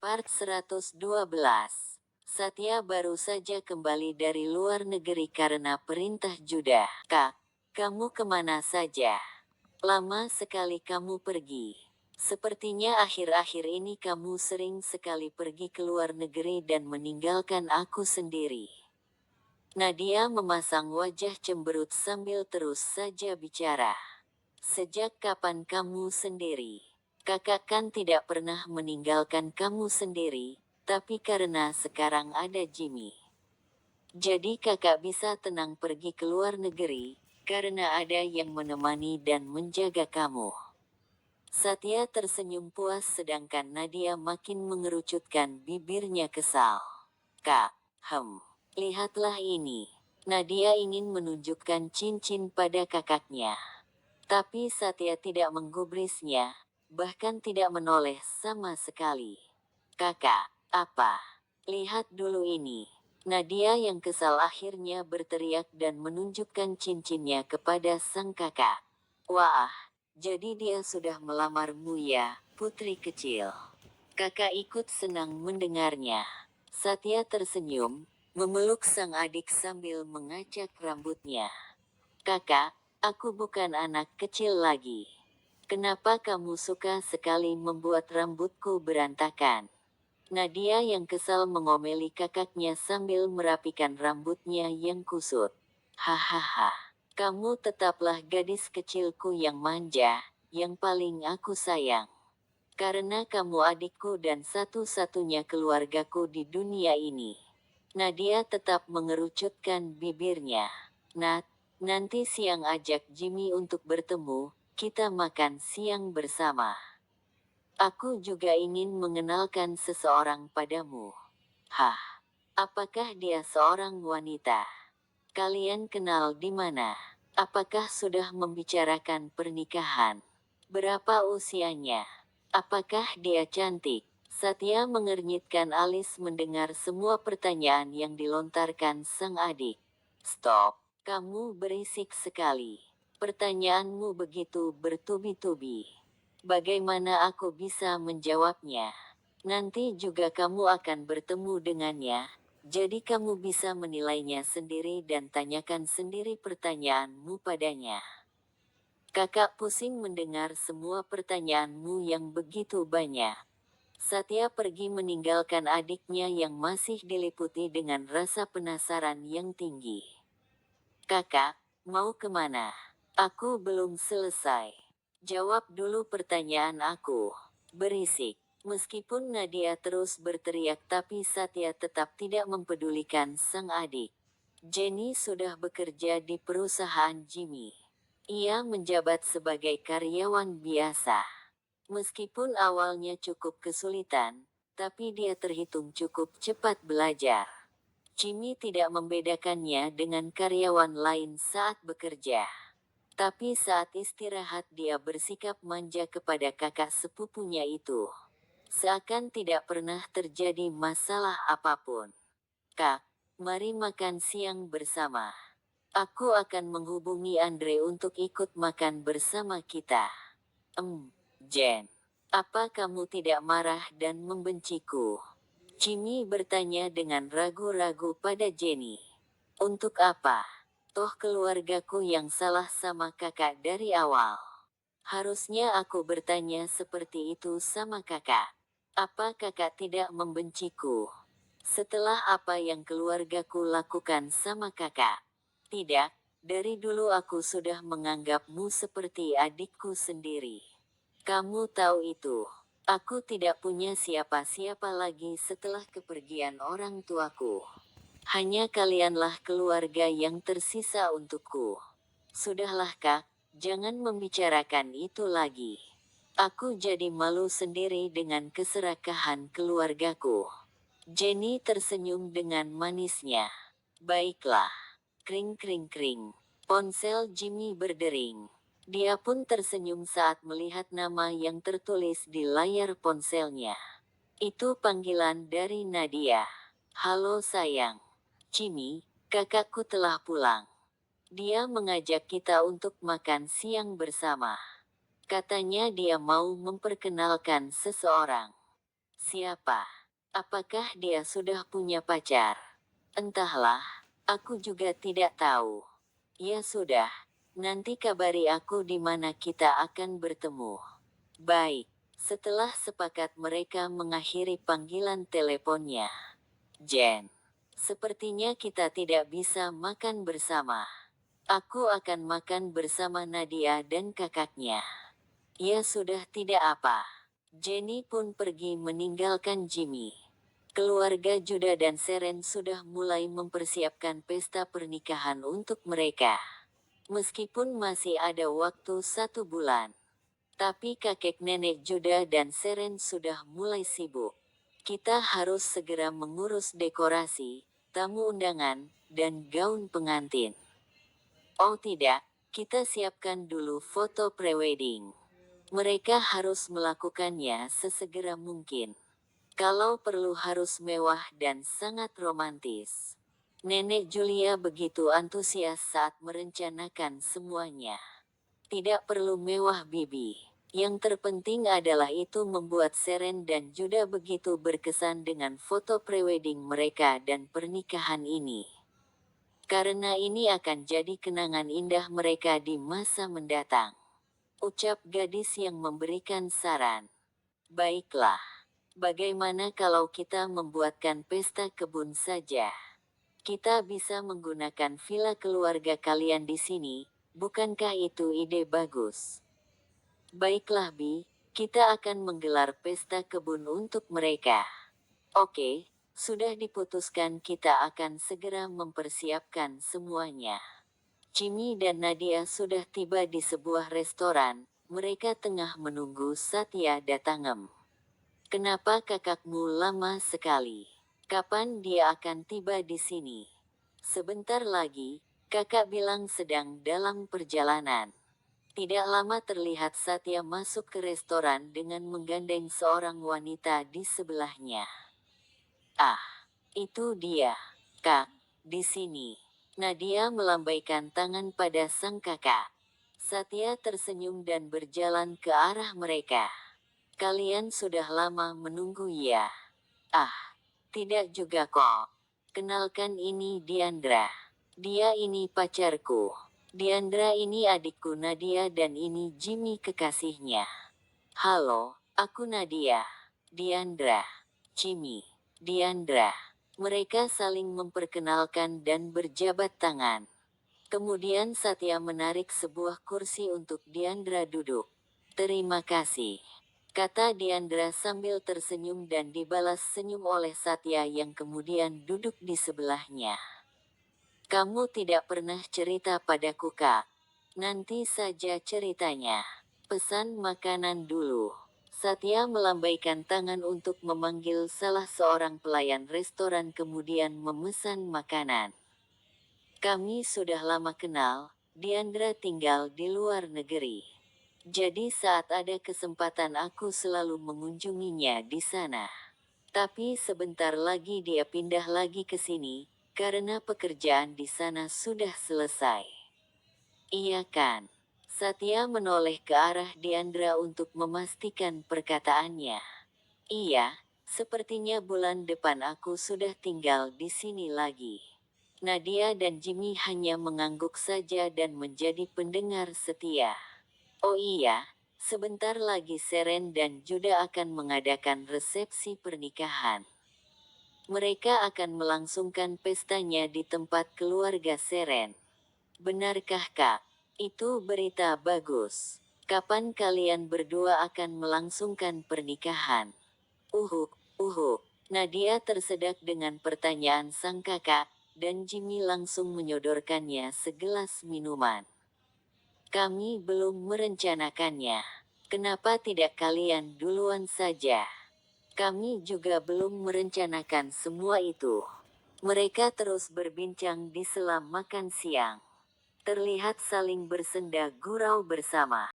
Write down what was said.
Part 112. Satya baru saja kembali dari luar negeri karena perintah Judah. Kak, kamu kemana saja? Lama sekali kamu pergi. Sepertinya akhir-akhir ini kamu sering sekali pergi ke luar negeri dan meninggalkan aku sendiri. Nadia memasang wajah cemberut sambil terus saja bicara. Sejak kapan kamu sendiri? Kakak kan tidak pernah meninggalkan kamu sendiri, tapi karena sekarang ada Jimmy. Jadi kakak bisa tenang pergi ke luar negeri, karena ada yang menemani dan menjaga kamu. Satya tersenyum puas sedangkan Nadia makin mengerucutkan bibirnya kesal. Kak, lihatlah ini. Nadia ingin menunjukkan cincin pada kakaknya. Tapi Satya tidak menggubrisnya, bahkan tidak menoleh sama sekali. Kakak, apa? Lihat dulu ini. Nadia yang kesal akhirnya berteriak dan menunjukkan cincinnya kepada sang kakak. Wah, jadi dia sudah melamarmu ya, putri kecil. Kakak ikut senang mendengarnya. Satya tersenyum, memeluk sang adik sambil mengacak rambutnya. Kakak, aku bukan anak kecil lagi. Kenapa kamu suka sekali membuat rambutku berantakan? Nadia yang kesal mengomeli kakaknya sambil merapikan rambutnya yang kusut. Hahaha, kamu tetaplah gadis kecilku yang manja, yang paling aku sayang. Karena kamu adikku dan satu-satunya keluargaku di dunia ini. Nadia tetap mengerucutkan bibirnya. Nat, nanti siang ajak Jimmy untuk bertemu, kita makan siang bersama. Aku juga ingin mengenalkan seseorang padamu. Hah, apakah dia seorang wanita? Kalian kenal di mana? Apakah sudah membicarakan pernikahan? Berapa usianya? Apakah dia cantik? Satya mengernyitkan alis mendengar semua pertanyaan yang dilontarkan sang adik. Stop, kamu berisik sekali. Pertanyaanmu begitu bertubi-tubi. Bagaimana aku bisa menjawabnya? Nanti juga kamu akan bertemu dengannya, jadi kamu bisa menilainya sendiri dan tanyakan sendiri pertanyaanmu padanya. Kakak pusing mendengar semua pertanyaanmu yang begitu banyak. Satya pergi meninggalkan adiknya yang masih diliputi dengan rasa penasaran yang tinggi. Kakak, mau kemana? Aku belum selesai. Jawab dulu pertanyaan aku. Berisik. Meskipun Nadia terus berteriak tapi Satya tetap tidak mempedulikan sang adik. Jenny sudah bekerja di perusahaan Jimmy. Ia menjabat sebagai karyawan biasa. Meskipun awalnya cukup kesulitan, tapi dia terhitung cukup cepat belajar. Jimmy tidak membedakannya dengan karyawan lain saat bekerja. Tapi saat istirahat dia bersikap manja kepada kakak sepupunya itu. Seakan tidak pernah terjadi masalah apapun. Kak, mari makan siang bersama. Aku akan menghubungi Andre untuk ikut makan bersama kita. Jen. Apa kamu tidak marah dan membenciku? Jimmy bertanya dengan ragu-ragu pada Jenny. Untuk apa? Toh keluargaku yang salah sama kakak dari awal. Harusnya aku bertanya seperti itu sama kakak. Apa kakak tidak membenciku? Setelah apa yang keluargaku lakukan sama kakak? Tidak, dari dulu aku sudah menganggapmu seperti adikku sendiri. Kamu tahu itu. Aku tidak punya siapa-siapa lagi setelah kepergian orang tuaku. Hanya kalianlah keluarga yang tersisa untukku. Sudahlah Kak, jangan membicarakan itu lagi. Aku jadi malu sendiri dengan keserakahan keluargaku. Jenny tersenyum dengan manisnya. Baiklah. Kring kring kring. Ponsel Jimmy berdering. Dia pun tersenyum saat melihat nama yang tertulis di layar ponselnya. Itu panggilan dari Nadia. Halo sayang. Jimmy, kakakku telah pulang. Dia mengajak kita untuk makan siang bersama. Katanya dia mau memperkenalkan seseorang. Siapa? Apakah dia sudah punya pacar? Entahlah, aku juga tidak tahu. Ya sudah, nanti kabari aku di mana kita akan bertemu. Baik, setelah sepakat mereka mengakhiri panggilan teleponnya. Jen, sepertinya kita tidak bisa makan bersama. Aku akan makan bersama Nadia dan kakaknya. Ya sudah tidak apa. Jenny pun pergi meninggalkan Jimmy. Keluarga Judah dan Seren sudah mulai mempersiapkan pesta pernikahan untuk mereka. Meskipun masih ada waktu 1 bulan. Tapi kakek nenek Judah dan Seren sudah mulai sibuk. Kita harus segera mengurus dekorasi, tamu undangan, dan gaun pengantin. Oh tidak, kita siapkan dulu foto prewedding. Mereka harus melakukannya sesegera mungkin. Kalau perlu harus mewah dan sangat romantis. Nenek Julia begitu antusias saat merencanakan semuanya. Tidak perlu mewah Bibi. Yang terpenting adalah itu membuat Seren dan Judah begitu berkesan dengan foto prewedding mereka dan pernikahan ini. Karena ini akan jadi kenangan indah mereka di masa mendatang. Ucap gadis yang memberikan saran. Baiklah. Bagaimana kalau kita membuatkan pesta kebun saja? Kita bisa menggunakan villa keluarga kalian di sini, bukankah itu ide bagus? Baiklah Bi, kita akan menggelar pesta kebun untuk mereka. Oke, sudah diputuskan kita akan segera mempersiapkan semuanya. Jimmy dan Nadia sudah tiba di sebuah restoran, mereka tengah menunggu Satya datang. Kenapa kakakmu lama sekali? Kapan dia akan tiba di sini? Sebentar lagi, kakak bilang sedang dalam perjalanan. Tidak lama terlihat Satya masuk ke restoran dengan menggandeng seorang wanita di sebelahnya. Ah, itu dia, Kak, di sini. Nadia melambaikan tangan pada sang kakak. Satya tersenyum dan berjalan ke arah mereka. Kalian sudah lama menunggu ya? Ah, tidak juga kok. Kenalkan ini Diandra. Dia ini pacarku. Diandra ini adikku Nadia dan ini Jimmy kekasihnya. Halo, aku Nadia. Diandra. Jimmy. Diandra. Mereka saling memperkenalkan dan berjabat tangan. Kemudian Satya menarik sebuah kursi untuk Diandra duduk. Terima kasih. Kata Diandra sambil tersenyum dan dibalas senyum oleh Satya yang kemudian duduk di sebelahnya. Kamu tidak pernah cerita padaku Kak. Nanti saja ceritanya. Pesan makanan dulu. Satya melambaikan tangan untuk memanggil salah seorang pelayan restoran kemudian memesan makanan. Kami sudah lama kenal, Diandra tinggal di luar negeri. Jadi saat ada kesempatan aku selalu mengunjunginya di sana. Tapi sebentar lagi dia pindah lagi ke sini, karena pekerjaan di sana sudah selesai. Iya kan? Satya menoleh ke arah Diandra untuk memastikan perkataannya. Iya, sepertinya bulan depan aku sudah tinggal di sini lagi. Nadia dan Jimmy hanya mengangguk saja dan menjadi pendengar setia. Oh iya, sebentar lagi Seren dan Judah akan mengadakan resepsi pernikahan. Mereka akan melangsungkan pestanya di tempat keluarga Seren. Benarkah Kak? Itu berita bagus. Kapan kalian berdua akan melangsungkan pernikahan? Uhuk, uhuk. Nadia tersedak dengan pertanyaan sang kakak, dan Jimmy langsung menyodorkannya segelas minuman. Kami belum merencanakannya. Kenapa tidak kalian duluan saja? Kami juga belum merencanakan semua itu. Mereka terus berbincang di sela makan siang. Terlihat saling bersenda gurau bersama.